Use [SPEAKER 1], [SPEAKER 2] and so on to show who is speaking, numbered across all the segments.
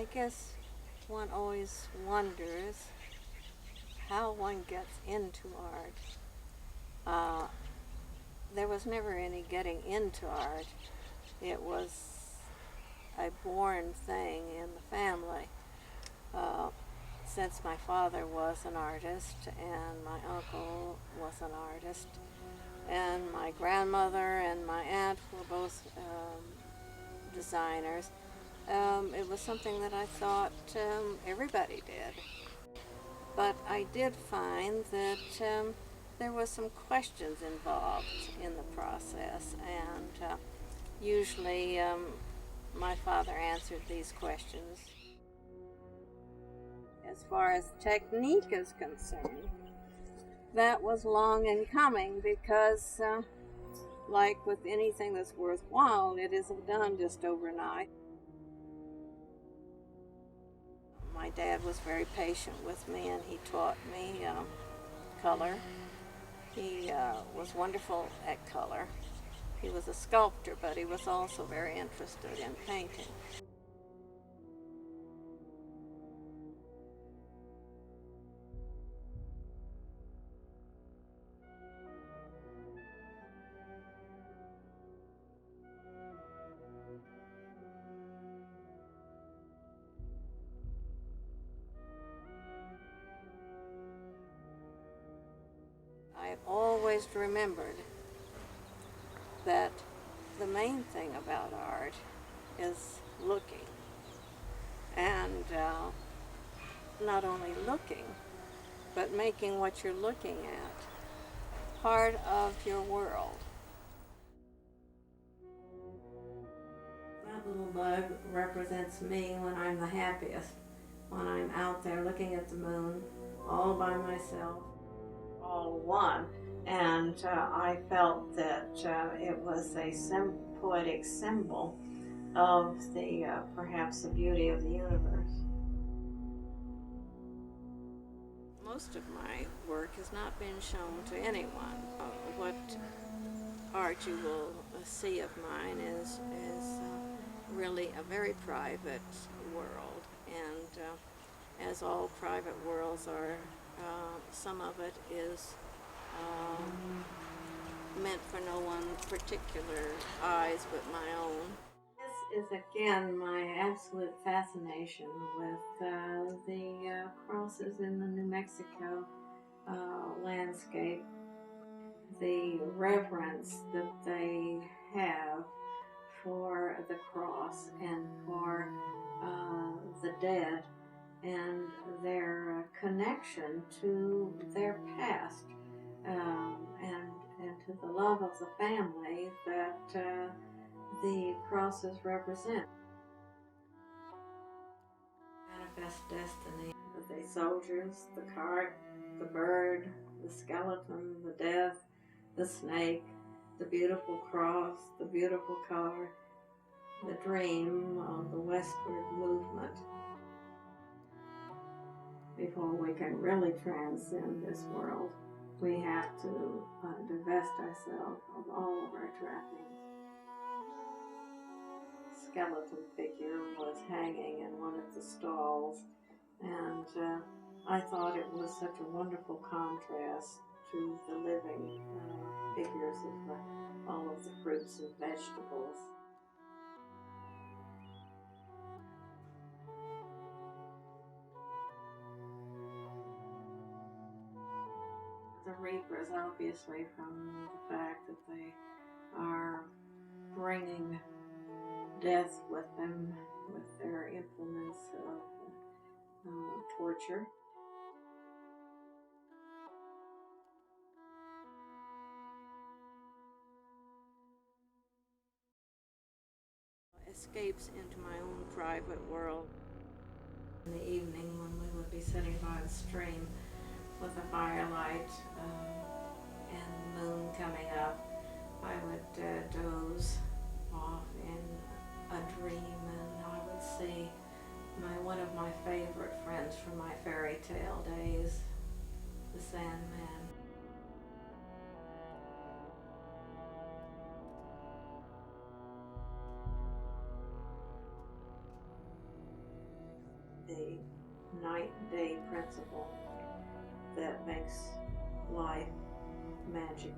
[SPEAKER 1] I guess one always wonders how one gets into art. Uh, there was never any getting into art. It was a born thing in the family. Uh, since my father was an artist and my uncle was an artist and my grandmother and my aunt were both designers, it was something that I thought everybody did. But I did find that there was some questions involved in the process, and usually my father answered these questions. As far as technique is concerned, that was long in coming because, like with anything that's worthwhile, it isn't done just overnight. My dad was very patient with me and he taught me color. He was wonderful at color. He was a sculptor, but he was also very interested in painting. I've always remembered that the main thing about art is looking, and not only looking, but making what you're looking at part of your world. That little bug represents me when I'm the happiest, when I'm out there looking at the moon all by myself, all one. And I felt that it was a poetic symbol of the perhaps the beauty of the universe. Most of my work has not been shown to anyone. What art you will see of mine is really a very private world, and as all private worlds are, some of it is meant for no one particular eyes but my own. This is again my absolute fascination with the crosses in the New Mexico landscape, the reverence that they have for the cross and for the dead, and their connection to their past, and to the love of the family that the crosses represent. Manifest destiny. The soldiers, the cart, the bird, the skeleton, the death, the snake, the beautiful cross, the beautiful color, the dream of the westward movement. Before we can really transcend this world, we have to divest ourselves of all of our trappings. Skeleton figure was hanging in one of the stalls, and I thought it was such a wonderful contrast to the living figures of all of the fruits and vegetables. The reapers, obviously, from the fact that they are bringing death with them with their implements of torture. Escapes into my own private world. In the evening, when we would be sitting by the stream with a firelight and the moon coming up, I would doze off in a dream, and I would see one of my favorite friends from my fairy tale days, the Sandman. the night-day principle that makes life magical.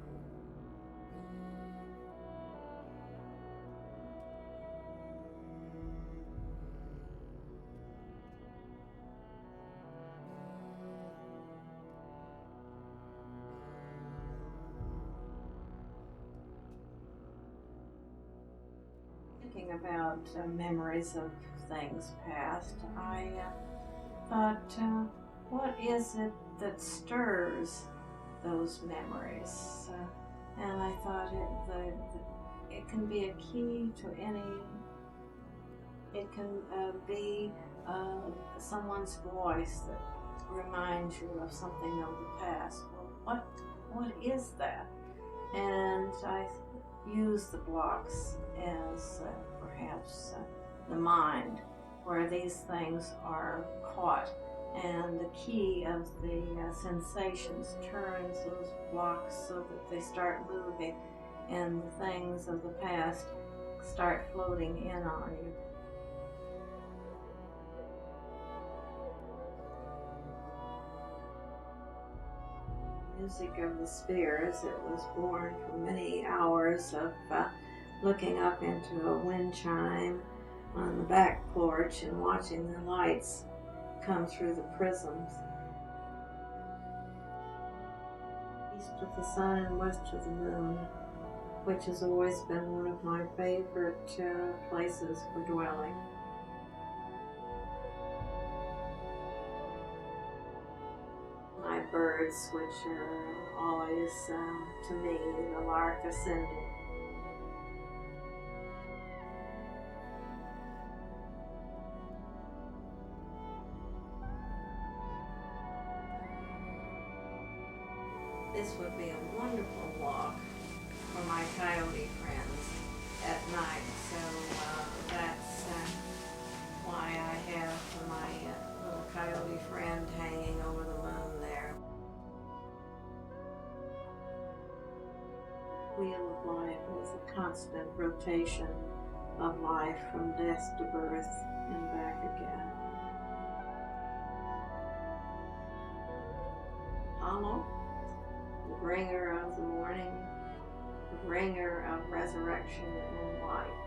[SPEAKER 1] Thinking about memories of things past, I thought, what is it that stirs those memories? And I thought it can be a key to any. It can be someone's voice that reminds you of something of the past. Well, what is that? And I use the blocks as perhaps the mind, where these things are caught, and the key of the sensations turns those blocks so that they start moving, and the things of the past start floating in on you. Music of the spheres. It was born from many hours of looking up into a wind chime on the back porch and watching the lights come through the prisms. East of the sun and west of the moon, which has always been one of my favorite places for dwelling. My birds, which are always, to me, the lark ascending. This would be a wonderful walk for my coyote friends at night, so that's why I have my little coyote friend hanging over the moon there. Wheel of life is a constant rotation of life from death to birth and back again. Hollow, the bringer of the morning, the bringer of resurrection and life.